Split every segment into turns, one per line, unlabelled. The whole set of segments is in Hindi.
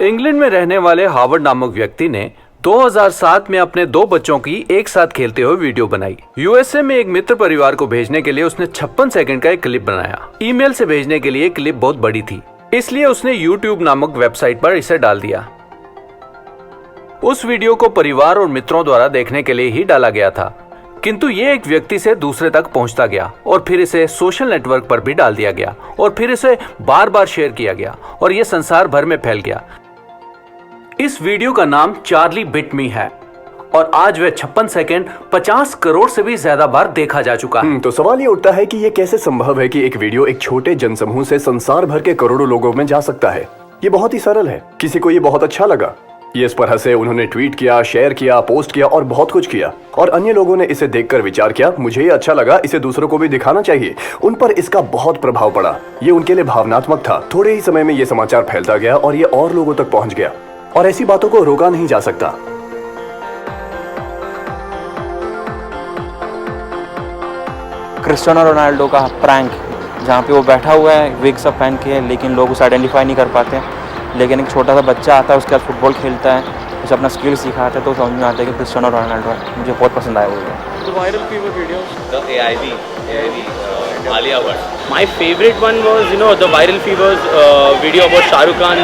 इंग्लैंड में रहने वाले हावर्ड नामक व्यक्ति ने 2007 में अपने 2 बच्चों की एक साथ खेलते हुए वीडियो बनाई। यूएसए में एक मित्र परिवार को भेजने के लिए उसने 56 सेकंड का एक क्लिप बनाया। ईमेल से भेजने के लिए क्लिप बहुत बड़ी थी, इसलिए उसने YouTube नामक वेबसाइट पर इसे डाल दिया। उस वीडियो को परिवार और मित्रों द्वारा देखने के लिए ही डाला गया था, किंतु ये एक व्यक्ति से दूसरे तक पहुंचता गया और फिर इसे सोशल नेटवर्क पर भी डाल दिया गया और फिर इसे बार बार शेयर किया गया और ये संसार भर में फैल गया। इस वीडियो का नाम चार्ली बिट मी है और आज वह 56 सेकंड 50 करोड़ से भी ज्यादा बार देखा जा चुका है।
तो सवाल ये उठता है कि ये कैसे संभव है कि एक वीडियो एक छोटे जनसमूह से संसार भर के करोड़ों लोगों में जा सकता है। ये बहुत ही सरल है। किसी को ये बहुत अच्छा लगा, ये इस पर हंसे, उन्होंने ट्वीट किया, शेयर किया, पोस्ट किया और बहुत कुछ किया और अन्य लोगों ने इसे देखकर विचार किया, मुझे ये अच्छा लगा, इसे दूसरों को भी दिखाना चाहिए। उन पर इसका बहुत प्रभाव पड़ा। ये उनके लिए भावनात्मक था। थोड़े ही समय में ये समाचार फैलता गया और ये और लोगों तक पहुंच गया और ऐसी बातों को रोका नहीं जा सकता।
क्रिस्टियानो रोनाल्डो का प्रैंक, जहाँ पे वो बैठा हुआ है विग सब पहन के, लेकिन लोग उसे आइडेंटिफाई नहीं कर पाते। लेकिन एक छोटा सा बच्चा आता है, उसके बाद फुटबॉल खेलता है, उसे अपना स्किल सिखाता है, तो समझ में आता है कि क्रिस्टियानो रोनाल्डो है। मुझे बहुत पसंद आया वो।
The viral fever videos. The AIV, Alia Bhatt. My favorite one was, the viral fevers video about Shah Rukh Khan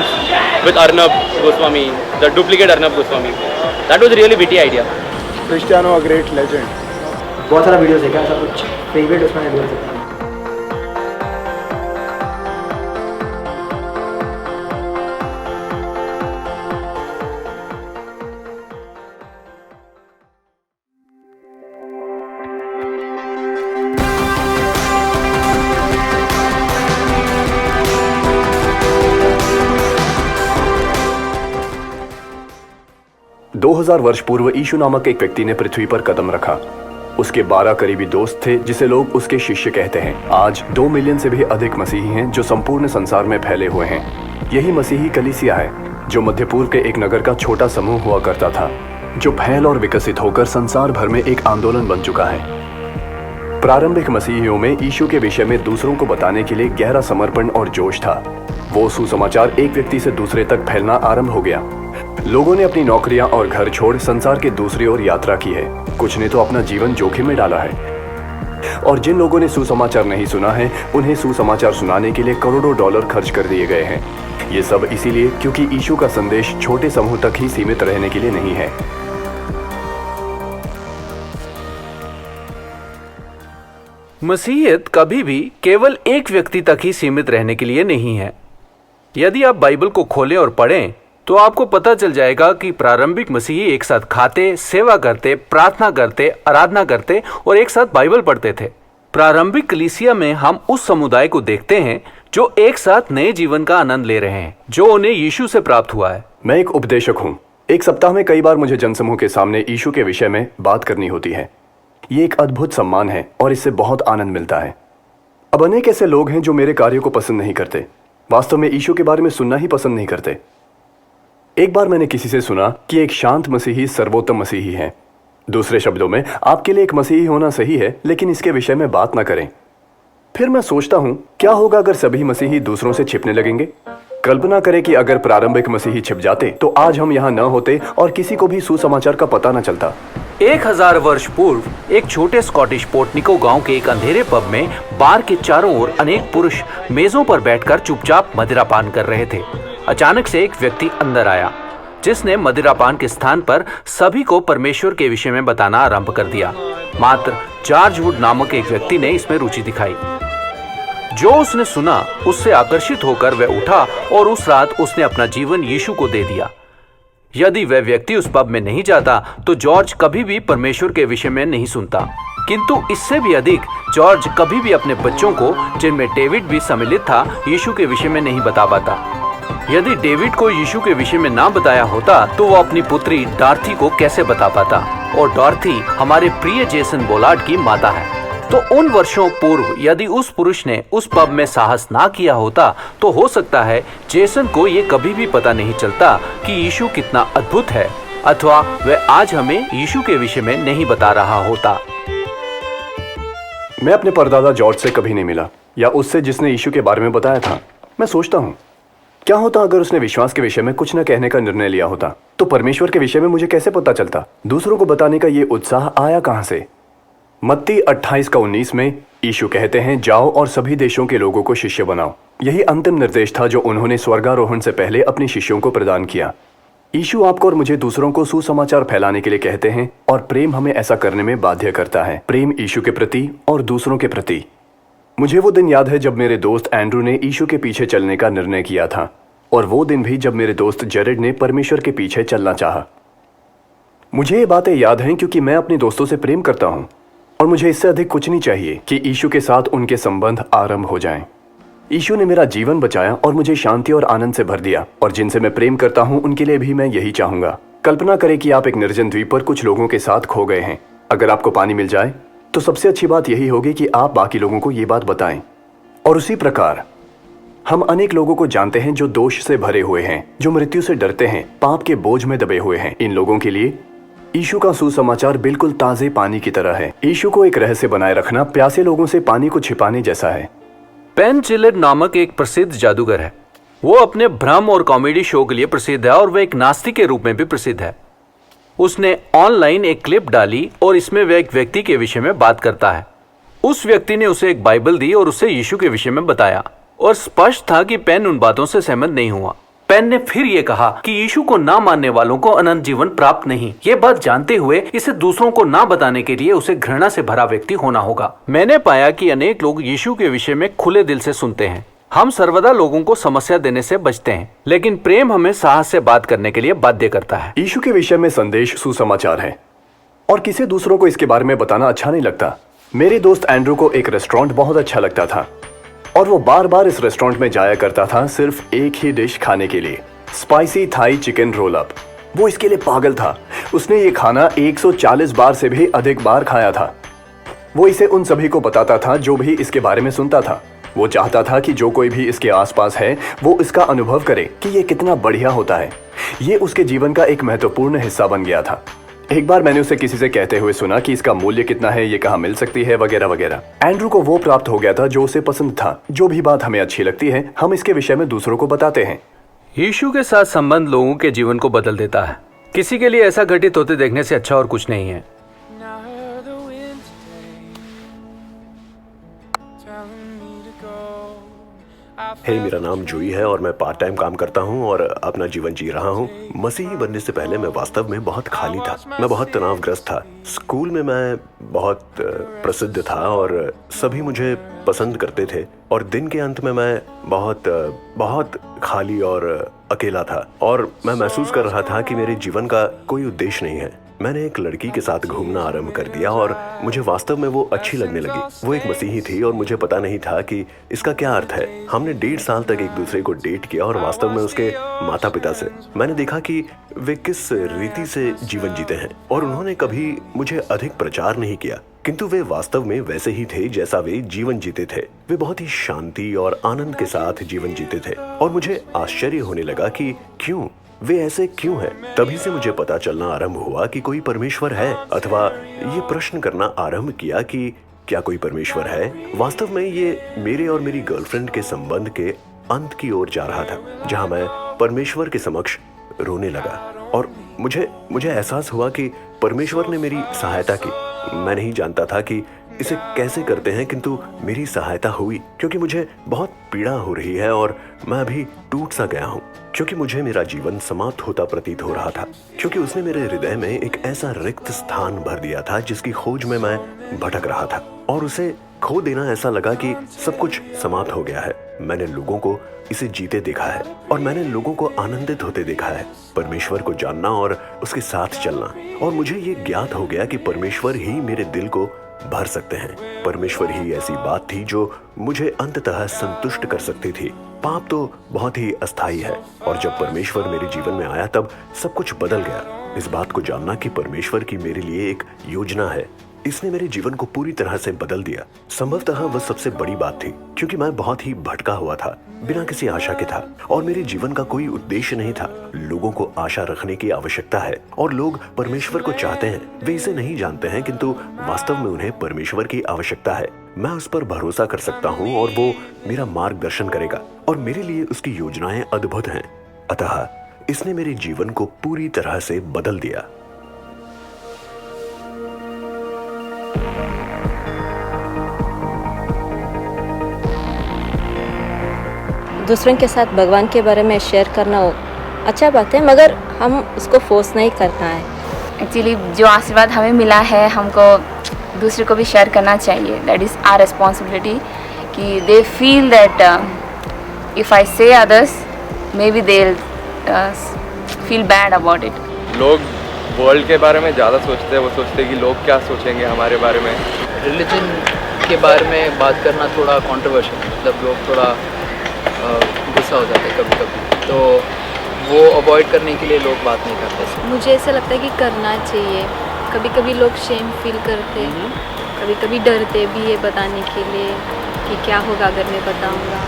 with Arnab Goswami, the duplicate Arnab Goswami. That was a really witty idea.
Cristiano a great legend.
बहुत सारा वीडियो देखा, ऐसा कुछ फेवरेट उसमें नहीं बोल सकता।
2000 वर्ष पूर्व यीशु नामक एक व्यक्ति ने पृथ्वी पर कदम रखा। उसके 12 करीबी दोस्त थे जिसे लोग उसके शिष्य कहते हैं। आज 2 मिलियन से भी अधिक मसीही हैं जो संपूर्ण संसार में फैले हुए हैं। यही मसीही कलीसिया है जो मध्य पूर्व के एक नगर का छोटा समूह हुआ करता था, जो फैल और विकसित होकर संसार भर में एक आंदोलन बन चुका है। प्रारंभिक मसीहियों में यीशु के विषय में दूसरों को बताने के लिए गहरा समर्पण और जोश था। वो सुसमाचार एक व्यक्ति से दूसरे तक फैलना आरंभ हो गया। लोगों ने अपनी नौकरियां और घर छोड़ संसार के दूसरी ओर यात्रा की है। कुछ ने तो अपना जीवन जोखिम में डाला है और जिन लोगों ने सुसमाचार नहीं सुना है, उन्हें सुसमाचार सुनाने के लिए करोड़ों डॉलर खर्च कर दिए गए हैं। ये सब इसीलिए क्योंकि यीशु का संदेश छोटे समूह तक ही सीमित रहने के लिए नहीं है।
मसीहियत कभी भी केवल एक व्यक्ति तक ही सीमित रहने के लिए नहीं है। यदि आप बाइबल को खोलें और पढ़ें तो आपको पता चल जाएगा कि प्रारंभिक मसीही एक साथ खाते, सेवा करते, प्रार्थना करते, आराधना करते और एक साथ बाइबल पढ़ते थे। प्रारंभिक कलीसिया में हम उस समुदाय को देखते हैं जो एक साथ नए जीवन का आनंद ले रहे हैं जो उन्हें यीशु से प्राप्त हुआ है।
मैं एक उपदेशक हूँ। एक सप्ताह में कई बार मुझे जनसमूह के सामने यीशु के विषय में बात करनी होती है। ये एक अद्भुत सम्मान है और इससे बहुत आनंद मिलता है। अब अनेक ऐसे लोग हैं जो मेरे कार्यों को पसंद नहीं करते, वास्तव में यीशु के बारे में सुनना ही पसंद नहीं करते। एक बार मैंने किसी से सुना कि एक शांत मसीही सर्वोत्तम मसीही है। दूसरे शब्दों में, आपके लिए एक मसीही होना सही है, लेकिन इसके विषय में बात ना करें। फिर मैं सोचता हूं, क्या होगा अगर सभी मसीही दूसरों से छिपने लगेंगे? कल्पना करें कि अगर प्रारंभिक मसीही छिप जाते तो आज हम यहाँ न होते और किसी को भी सुसमाचार का पता न चलता।
1000 वर्ष पूर्व एक छोटे स्कॉटिश पोर्टनिको गांव के एक अंधेरे पब में बार के चारों ओर अनेक पुरुष मेजों पर बैठकर चुपचाप मदिरापान कर रहे थे। अचानक से एक व्यक्ति अंदर आया जिसने मदिरापान के स्थान पर सभी को परमेश्वर के विषय में बताना आरंभ कर दिया। मात्र जॉर्ज वुड नामक एक व्यक्ति ने इसमें रुचि दिखाई। जो उसने सुना उससे आकर्षित होकर वह उठा और उस रात उसने अपना जीवन यीशु को दे दिया। यदि वह व्यक्ति उस पब में नहीं जाता तो जॉर्ज कभी भी परमेश्वर के विषय में नहीं सुनता, किंतु इससे भी अधिक जॉर्ज कभी भी अपने बच्चों को, जिनमें डेविड भी सम्मिलित था, यीशु के विषय में नहीं बता पाता। यदि डेविड को यीशु के विषय में ना बताया होता तो वो अपनी पुत्री डॉर्थी को कैसे बता पाता? और डॉर्थी हमारे प्रिय जेसन बोलार्ड की माता है। तो उन वर्षों पूर्व यदि उस पुरुष ने उस पब में साहस ना किया होता तो हो सकता है जेसन को ये कभी भी पता नहीं चलता कि यीशु कितना अद्भुत है, अथवा वह आज हमें यीशु के विषय में नहीं बता रहा होता।
मैं अपने परदादा जॉर्ज से कभी नहीं मिला या उससे जिसने यीशु के बारे में बताया था। मैं सोचता हूँ, क्या होता अगर उसने विश्वास के विषय में कुछ न कहने का निर्णय लिया होता? तो परमेश्वर के विषय में मुझे कैसे पता चलता? दूसरों को बताने का ये उत्साह आया कहां से? मत्ती 28:19 में यीशु कहते हैं, जाओ और सभी देशों के लोगों को शिष्य बनाओ। यही अंतिम निर्देश था जो उन्होंने स्वर्गारोहण से पहले अपने शिष्यों को प्रदान किया। यीशु आपको और मुझे दूसरों को सुसमाचार फैलाने के लिए कहते हैं और प्रेम हमें ऐसा करने में बाध्य करता है। प्रेम यीशु के प्रति और दूसरों के प्रति। मुझे वो दिन याद है जब मेरे दोस्त एंड्रू ने यीशु के पीछे चलने का निर्णय किया था, और वो दिन भी जब मेरे दोस्त जेरेड ने परमेश्वर के पीछे चलना चाहा। मुझे ये बातें याद हैं क्योंकि मैं अपने दोस्तों से प्रेम करता हूं, और मुझे इससे अधिक कुछ नहीं चाहिए कि यीशु के साथ उनके संबंध आरंभ हो जाएं। यीशु ने मेरा जीवन बचाया और मुझे शांति और आनंद से भर दिया, और जिनसे मैं प्रेम करता हूं उनके लिए भी मैं यही चाहूंगा। कल्पना करें कि आप एक निर्जन द्वीप पर कुछ लोगों के साथ खो गए हैं। अगर आपको पानी मिल जाए तो सबसे अच्छी बात यही होगी कि आप बाकी लोगों को ये बात बताएं। और उसी प्रकार हम अनेक लोगों को जानते हैं जो दोष से भरे हुए हैं, जो मृत्यु से डरते हैं, पाप के बोझ में दबे हुए हैं। इन लोगों के लिए यीशु का सुसमाचार बिल्कुल ताजे पानी की तरह है। यीशु को एक रहस्य बनाए रखना प्यासे लोगों से पानी को छिपाने जैसा है।
पेन चिलेर नामक एक प्रसिद्ध जादूगर है। वो अपने भ्रम और कॉमेडी शो के लिए प्रसिद्ध है और वह एक नास्तिक के रूप में भी प्रसिद्ध है। उसने ऑनलाइन एक क्लिप डाली और इसमें वह एक व्यक्ति के विषय में बात करता है। उस व्यक्ति ने उसे एक बाइबल दी और उसे यीशु के विषय में बताया, और स्पष्ट था कि पेन उन बातों से सहमत नहीं हुआ। पेन ने फिर यह कहा कि यीशु को ना मानने वालों को अनंत जीवन प्राप्त नहीं। ये बात जानते हुए इसे दूसरों को ना बताने के लिए उसे घृणा से भरा व्यक्ति होना होगा। मैंने पाया कि अनेक लोग यीशु के विषय में खुले दिल से सुनते हैं। हम सर्वदा लोगों को समस्या देने से बचते हैं, लेकिन प्रेम हमें साहस से बात करने के लिए बाध्य करता है।
यीशु के विषय में संदेश सुसमाचार है, और किसी दूसरों को इसके बारे में बताना अच्छा नहीं लगता। मेरे दोस्त एंड्रू को एक रेस्टोरेंट बहुत अच्छा लगता था, और वो बार बार इस रेस्टोरेंट में जाया करता था सिर्फ एक ही डिश खाने के लिए, spicy Thai chicken roll up. वो इसके लिए पागल था। उसने ये खाना 140 बार से भी अधिक बार खाया था। वो इसे उन सभी को बताता था जो भी इसके बारे में सुनता था। वो चाहता था कि जो कोई भी इसके आसपास है वो इसका अनुभव करे कि ये कितना बढ़िया होता है। ये उसके जीवन का एक महत्वपूर्ण हिस्सा बन गया था। एक बार मैंने उसे किसी से कहते हुए सुना कि इसका मूल्य कितना है, ये कहाँ मिल सकती है, वगैरह वगैरह। एंड्रू को वो प्राप्त हो गया था जो उसे पसंद था। जो भी बात हमें अच्छी लगती है हम इसके विषय में दूसरों को बताते हैं।
यीशु के साथ संबंध लोगों के जीवन को बदल देता है। किसी के लिए ऐसा घटित होते देखने से अच्छा और कुछ नहीं है।
मेरा नाम जूही है और मैं पार्ट टाइम काम करता हूँ और अपना जीवन जी रहा हूँ। मसीही बनने से पहले मैं वास्तव में बहुत खाली था। मैं बहुत तनावग्रस्त था। स्कूल में मैं बहुत प्रसिद्ध था और सभी मुझे पसंद करते थे, और दिन के अंत में मैं बहुत खाली और अकेला था, और मैं महसूस कर रहा था कि मेरे जीवन का कोई उद्देश्य नहीं है। मैंने एक लड़की के साथ घूमना आरंभ कर दिया और मुझे वास्तव में वो अच्छी लगने लगी। वो एक मसीही थी और मुझे पता नहीं था कि इसका क्या अर्थ है। हमने 1.5 साल तक एक दूसरे को डेट किया और वास्तव में उसके माता पिता से मैंने देखा कि वे किस रीति से जीवन जीते हैं, और उन्होंने कभी मुझे अधिक प्रचार नहीं किया, किंतु वे वास्तव में वैसे ही थे जैसा वे जीवन जीते थे। वे बहुत ही शांति और आनंद के साथ जीवन जीते थे, और मुझे आश्चर्य होने लगा कि वे ऐसे क्यों हैं। तभी से मुझे पता चलना आरंभ हुआ कि कोई परमेश्वर है, अथवा ये प्रश्न करना आरंभ किया कि क्या कोई परमेश्वर है। वास्तव में ये मेरे और मेरी गर्लफ्रेंड के संबंध के अंत की ओर जा रहा था, जहां मैं परमेश्वर के समक्ष रोने लगा, और मुझे एहसास हुआ कि परमेश्वर ने मेरी सहायता की। मैं नहीं जानता था कि इसे कैसे करते हैं, किंतु मेरी सहायता हुई, क्योंकि मुझे बहुत पीड़ा हो रही है और मैं अभी टूट सा गया हूँ, क्योंकि मुझे मेरा जीवन समाप्त होता प्रतीत हो रहा था, क्योंकि उसने मेरे हृदय में एक ऐसा रिक्त स्थान भर दिया था जिसकी खोज में मैं भटक रहा था, और उसे खो देना ऐसा लगा कि सब कुछ समाप्त हो गया है। मैंने लोगों को इसे जीते देखा है, और मैंने लोगों को आनंदित होते देखा है, परमेश्वर को जानना और उसके साथ चलना, और मुझे ये ज्ञात हो गया कि परमेश्वर ही मेरे दिल को भर सकते हैं। परमेश्वर ही ऐसी बात थी जो मुझे अंततः संतुष्ट कर सकती थी। पाप तो बहुत ही अस्थायी है, और जब परमेश्वर मेरे जीवन में आया तब सब कुछ बदल गया। इस बात को जानना कि परमेश्वर की मेरे लिए एक योजना है, इसने मेरे जीवन को पूरी तरह से बदल दिया। संभवतः वह सबसे बड़ी बात थी, क्योंकि मैं बहुत ही भटका हुआ था, बिना किसी आशा के था, और मेरे जीवन का कोई उद्देश्य नहीं था। लोगों को आशा रखने की आवश्यकता है, और लोग परमेश्वर को चाहते हैं। वे इसे नहीं जानते हैं, किंतु वास्तव में उन्हें परमेश्वर की आवश्यकता है। मैं उस पर भरोसा कर सकता हूँ और वो मेरा मार्गदर्शन करेगा, और मेरे लिए उसकी योजनाएं अद्भुत हैं। अतः इसने मेरे जीवन को पूरी तरह से बदल दिया।
दूसरों के साथ भगवान के बारे में शेयर करना अच्छा बात है, मगर हम उसको फोर्स नहीं करना है।
एक्चुअली जो आशीर्वाद हमें मिला है, हमको दूसरे को भी शेयर करना चाहिए। दैट इज़ आवर रिस्पॉन्सिबिलिटी कि they feel that if I say others may be they feel bad about it.
लोग वर्ल्ड के बारे में ज़्यादा सोचते हैं, वो सोचते हैं कि लोग क्या सोचेंगे हमारे बारे में।
रिलीजन के बारे में बात करना थोड़ा कॉन्ट्रोवर्शियल है, मतलब लोग थोड़ा गुस्सा हो जाते हैं कभी कभी, तो वो अवॉइड करने के लिए लोग बात नहीं करते।
मुझे ऐसा लगता है कि करना चाहिए। कभी कभी लोग शेम फील करते हैं, कभी कभी डरते भी है बताने के लिए कि क्या होगा अगर मैं बताऊंगा।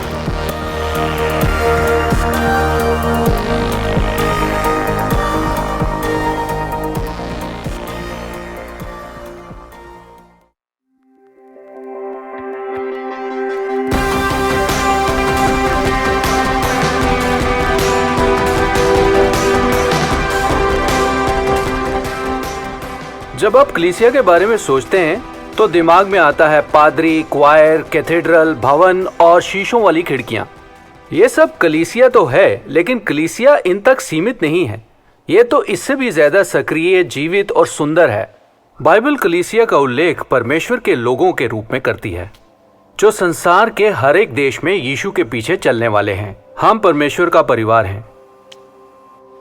जब आप कलीसिया के बारे में सोचते हैं तो दिमाग में आता है पादरी, क्वायर, कैथेड्रल, भवन और शीशों वाली खिड़कियां। ये सब कलीसिया तो है, लेकिन कलीसिया इन तक सीमित नहीं है। ये तो इससे भी ज्यादा सक्रिय, जीवित और सुंदर है। बाइबल कलीसिया का उल्लेख परमेश्वर के लोगों के रूप में करती है, जो संसार के हर एक देश में यीशु के पीछे चलने वाले हैं। हम परमेश्वर का परिवार हैं।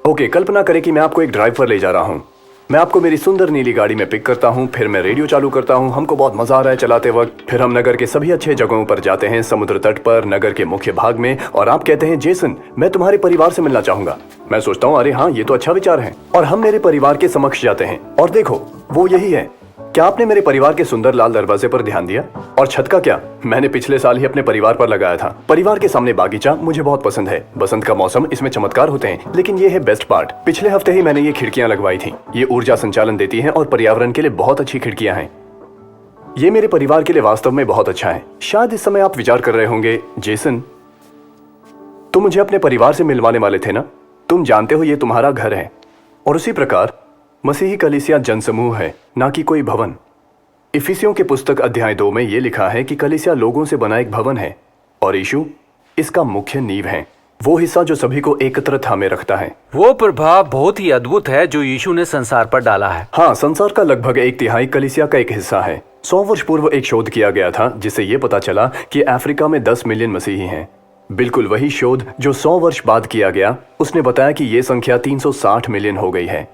ओके, कल्पना करें कि मैं आपको एक ड्राइव पर ले जा रहा हूँ। मैं आपको मेरी सुंदर नीली गाड़ी में पिक करता हूँ, फिर मैं रेडियो चालू करता हूँ। हमको बहुत मजा आ रहा है चलाते वक्त। फिर हम नगर के सभी अच्छे जगहों पर जाते हैं, समुद्र तट पर, नगर के मुख्य भाग में, और आप कहते हैं, जेसन मैं तुम्हारे परिवार से मिलना चाहूंगा। मैं सोचता हूँ, अरे हाँ, ये तो अच्छा विचार है, और हम मेरे परिवार के समक्ष जाते हैं, और देखो वो यही है। क्या आपने मेरे परिवार के सुंदर लाल दरवाजे पर ध्यान दिया? और छत का क्या, मैंने पिछले साल ही अपने परिवार पर लगाया था। परिवार के सामने बागीचा मुझे बहुत पसंद है। बसंत का मौसम, इसमें चमत्कार होते हैं। लेकिन ये है बेस्ट पार्ट, पिछले हफ्ते ही मैंने ये खिड़कियां लगवाई थी। ये ऊर्जा संचालन देती हैं और पर्यावरण के लिए बहुत अच्छी खिड़कियां हैं। ये मेरे परिवार के लिए वास्तव में बहुत अच्छा है। शायद इस समय आप विचार कर रहे होंगे, जेसन तुम मुझे अपने परिवार से मिलवाने वाले थे ना? तुम जानते हो ये तुम्हारा घर है। और उसी प्रकार मसीही कलीसिया जनसमूह है, ना कि कोई भवन। इफिसियों के पुस्तक अध्याय 2 में यह लिखा है कि कलीसिया लोगों से बना एक भवन है, और यीशु इसका मुख्य नींव है, वो हिस्सा जो सभी को एकत्र थामे रखता है।
वो प्रभाव बहुत ही अद्भुत है जो यीशु ने संसार पर डाला है।
हाँ, संसार का लगभग 1/3 कलीसिया का एक हिस्सा है। 100 वर्ष पूर्व एक शोध किया गया था, जिससे ये पता चला कि अफ्रीका में 10 मिलियन मसीही हैं। बिल्कुल वही शोध जो 100 वर्ष बाद किया गया, उसने बताया कि ये संख्या 360 मिलियन हो गई है।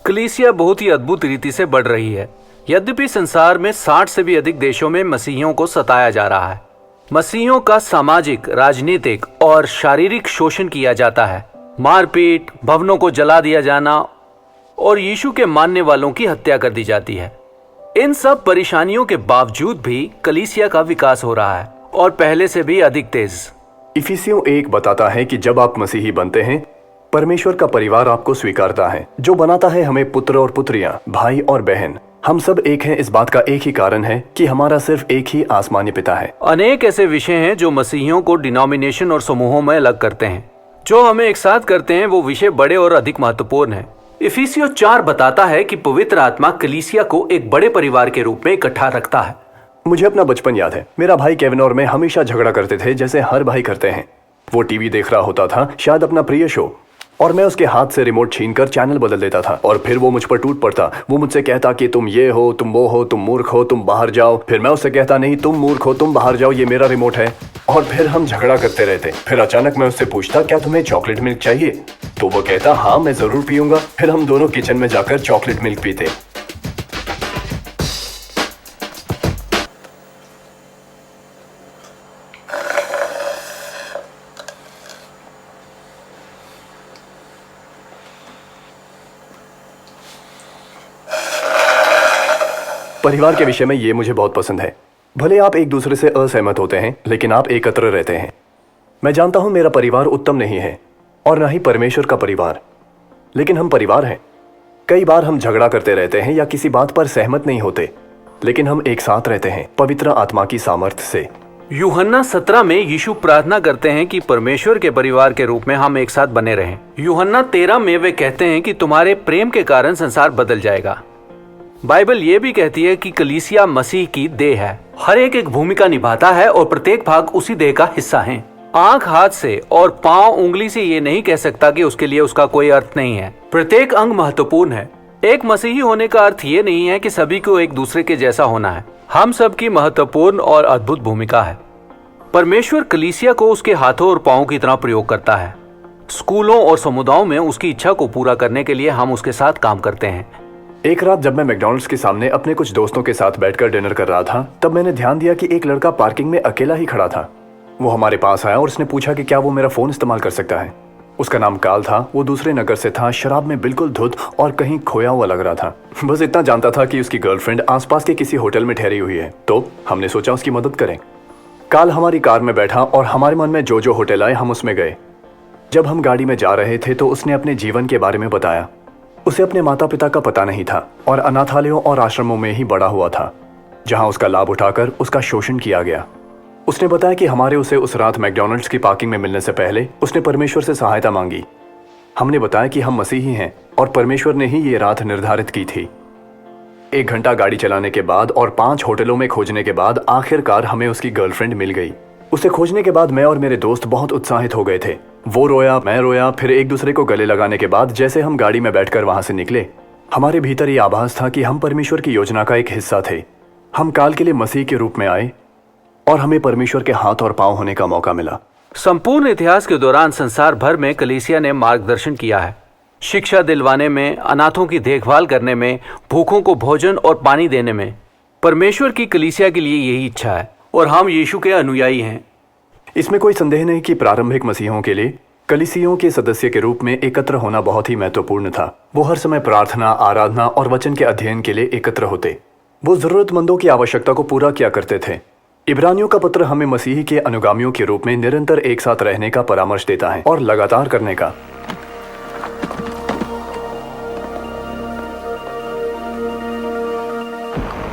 कलीसिया बहुत ही अद्भुत रीति से बढ़ रही है। यद्यपि संसार में 60 से भी अधिक देशों में मसीहियों को सताया जा रहा है। मसीहियों का सामाजिक, राजनीतिक और शारीरिक शोषण किया जाता है। मारपीट, भवनों को जला दिया जाना और यीशु के मानने वालों की हत्या कर दी जाती है। इन सब परेशानियों के बावजूद भी कलीसिया का विकास हो रहा है, और पहले से भी अधिक तेज।
इफिसियों 1 बताता है कि जब आप मसीही बनते हैं, परमेश्वर का परिवार आपको स्वीकारता है, जो बनाता है हमें पुत्र और पुत्रियां, भाई और बहन। हम सब एक हैं। इस बात का एक ही कारण है कि हमारा सिर्फ एक ही आसमानी पिता है।
अनेक ऐसे विषय हैं जो मसीहियों को डिनोमिनेशन और समूहों में अलग करते हैं। जो हमें एक साथ करते हैं वो विषय बड़े और अधिक महत्वपूर्ण है। इफिसियों 4 बताता है कि पवित्र आत्मा कलीसिया को एक बड़े परिवार के रूप में इकट्ठा रखता है।
मुझे अपना बचपन याद है। मेरा भाई केविन और मैं हमेशा झगड़ा करते थे, जैसे हर भाई करते हैं। वो टीवी देख रहा होता था, शायद अपना प्रिय शो, और मैं उसके हाथ से रिमोट छीनकर चैनल बदल देता था, और फिर वो मुझ पर टूट पड़ता। वो मुझसे कहता कि तुम ये हो, तुम वो हो, तुम मूर्ख हो, तुम बाहर जाओ। फिर मैं उससे कहता, नहीं तुम मूर्ख हो, तुम बाहर जाओ, ये मेरा रिमोट है। और फिर हम झगड़ा करते रहते। फिर अचानक मैं उससे पूछता, क्या तुम्हें चॉकलेट मिल्क चाहिए? तो वो कहता, हाँ मैं जरूर पीऊंगा। फिर हम दोनों किचन में जाकर चॉकलेट मिल्क पीते। परिवार के विषय में ये मुझे बहुत पसंद है। भले आप एक दूसरे से असहमत होते हैं, लेकिन आप एकत्र रहते हैं। मैं जानता हूं मेरा परिवार उत्तम नहीं है और ना ही परमेश्वर का परिवार, लेकिन हम परिवार हैं। कई बार हम झगड़ा करते रहते हैं या किसी बात पर सहमत नहीं होते, लेकिन हम एक साथ रहते हैं पवित्र आत्मा की सामर्थ्य से।
यूहन्ना 17 में यीशु प्रार्थना करते हैं कि परमेश्वर के परिवार के रूप में हम एक साथ बने रहें। यूहन्ना 13 में वे कहते हैं कि तुम्हारे प्रेम के कारण संसार बदल जाएगा। बाइबल ये भी कहती है कि कलीसिया मसीह की देह है, हर एक भूमिका निभाता है और प्रत्येक भाग उसी देह का हिस्सा है। आंख हाथ से और पांव उंगली से ये नहीं कह सकता कि उसके लिए उसका कोई अर्थ नहीं है। प्रत्येक अंग महत्वपूर्ण है। एक मसीही होने का अर्थ ये नहीं है कि सभी को एक दूसरे के जैसा होना है। हम सबकी महत्वपूर्ण और अद्भुत भूमिका है। परमेश्वर कलीसिया को उसके हाथों और पांवों की तरह प्रयोग करता है। स्कूलों और समुदायों में उसकी इच्छा को पूरा करने के लिए हम उसके साथ काम करते हैं।
एक रात जब मैं मैकडॉनल्ड्स के सामने अपने कुछ दोस्तों के साथ बैठकर डिनर कर रहा था, तब मैंने ध्यान दिया कि एक लड़का पार्किंग में अकेला ही खड़ा था। वो हमारे पास आया और उसने पूछा कि क्या वो मेरा फोन इस्तेमाल कर सकता है। उसका नाम काल था। वो दूसरे नगर से था, शराब में बिल्कुल धुत और कहीं खोया हुआ लग रहा था। बस इतना जानता था कि उसकी गर्लफ्रेंड आसपास के किसी होटल में ठहरी हुई है, तो हमने सोचा उसकी मदद करें। काल हमारी कार में बैठा और हमारे मन में जो होटल आए हम उसमें गए। जब हम गाड़ी में जा रहे थे तो उसने अपने जीवन के बारे में बताया। उसे अपने माता पिता का पता नहीं था और अनाथालयों और आश्रमों में ही बड़ा हुआ था, जहां उसका लाभ उठाकर उसका शोषण किया गया। उसने बताया कि हमारे उसे उस रात मैकडॉनल्ड्स की पार्किंग में मिलने से पहले उसने परमेश्वर से सहायता मांगी। हमने बताया कि हम मसीही हैं और परमेश्वर ने ही ये रात निर्धारित की थी। 1 घंटा गाड़ी चलाने के बाद और 5 होटलों में खोजने के बाद आखिरकार हमें उसकी गर्लफ्रेंड मिल गई। उसे खोजने के बाद मैं और मेरे दोस्त बहुत उत्साहित हो गए थे। वो रोया, मैं रोया, फिर एक दूसरे को गले लगाने के बाद जैसे हम गाड़ी में बैठकर वहां से निकले, हमारे भीतर ये आभास था कि हम परमेश्वर की योजना का एक हिस्सा थे। हम काल के लिए मसीह के रूप में आए और हमें परमेश्वर के हाथ और पांव होने का मौका मिला।
संपूर्ण इतिहास के दौरान संसार भर में कलीसिया ने मार्गदर्शन किया है। शिक्षा दिलवाने में, अनाथों की देखभाल करने में, भूखों को भोजन और पानी देने में। परमेश्वर की कलीसिया के लिए यही इच्छा है और हम यीशु के अनुयायी हैं।
इसमें कोई संदेह नहीं कि प्रारंभिक मसीहों के लिए कलीसियों के सदस्य के रूप में एकत्र होना बहुत ही महत्वपूर्ण था। वो हर समय प्रार्थना, आराधना और वचन के अध्ययन के लिए एकत्र होते। वो जरूरतमंदों की आवश्यकता को पूरा किया करते थे। इब्रानियों का पत्र हमें मसीही के अनुगामियों के रूप में निरंतर एक साथ रहने का परामर्श देता है और लगातार करने का।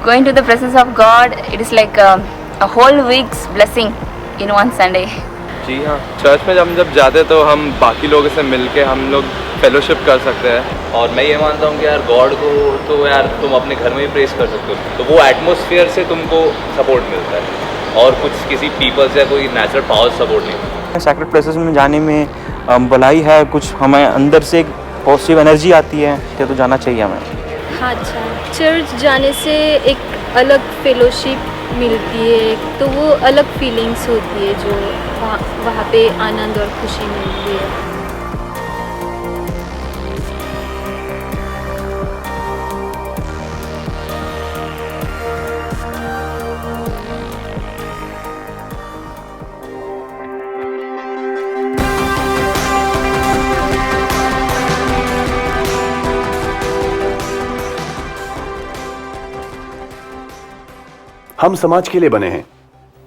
Going to the presence of God, it is like a whole week's blessing in one Sunday.
जी हाँ, चर्च में जब जाते तो हम बाकी लोगों से मिलके हम लोग फेलोशिप कर सकते हैं।
और मैं ये मानता हूँ कि यार गॉड को तो यार तुम अपने घर में ही प्रेस कर सकते हो, तो वो एटमॉस्फेयर से तुमको सपोर्ट मिलता है और कुछ किसी पीपल से कोई नेचुरल पावर सपोर्ट नहीं मिलता।
सैक्रेड प्लेसेस में जाने में भलाई है, कुछ हमें अंदर से एक पॉजिटिव एनर्जी आती है, तो जाना चाहिए हमें।
हाँ, अच्छा, चर्च जाने से एक अलग फेलोशिप मिलती है, तो वो अलग फीलिंग्स होती है जो वहाँ पे आनंद और खुशी मिलती है।
हम समाज के लिए बने हैं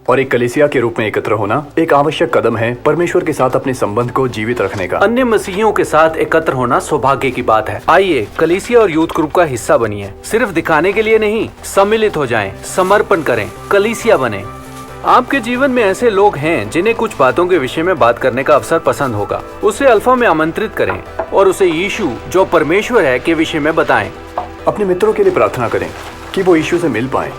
और एक कलीसिया के रूप में एकत्र होना एक आवश्यक कदम है परमेश्वर के साथ अपने संबंध को जीवित रखने का।
अन्य मसीहियों के साथ एकत्र होना सौभाग्य की बात है। आइए कलीसिया और यूथ ग्रुप का हिस्सा बनिए। सिर्फ दिखाने के लिए नहीं, सम्मिलित हो जाएं, समर्पण करें, कलीसिया बने। आपके जीवन में ऐसे लोग हैं जिन्हें कुछ बातों के विषय में बात करने का अवसर पसंद होगा। उसे अल्फा में आमंत्रित करें और उसे यीशु जो परमेश्वर है के विषय में बताएं।
अपने मित्रों के लिए प्रार्थना करें कि वो यीशु से मिल पाएं।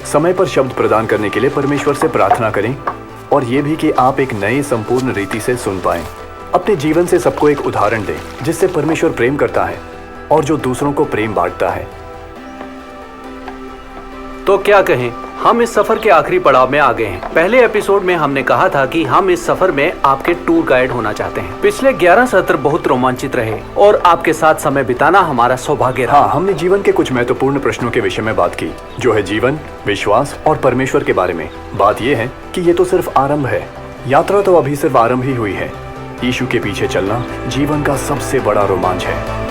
समय पर शब्द प्रदान करने के लिए परमेश्वर से प्रार्थना करें और ये भी कि आप एक नए संपूर्ण रीति से सुन पाएं। अपने जीवन से सबको एक उदाहरण दें जिससे परमेश्वर प्रेम करता है और जो दूसरों को प्रेम बांटता है।
तो क्या कहें, हम इस सफर के आखिरी पड़ाव में आ गए हैं। पहले एपिसोड में हमने कहा था कि हम इस सफर में आपके टूर गाइड होना चाहते हैं। पिछले 11 सत्र बहुत रोमांचित रहे और आपके साथ समय बिताना हमारा सौभाग्य रहा।
हाँ, हमने जीवन के कुछ महत्वपूर्ण प्रश्नों के विषय में बात की, जो है जीवन, विश्वास और परमेश्वर के बारे में। बात यह है कि ये तो सिर्फ आरंभ है। यात्रा तो अभी सिर्फ आरंभ ही हुई है। यीशु के पीछे चलना जीवन का सबसे बड़ा रोमांच है।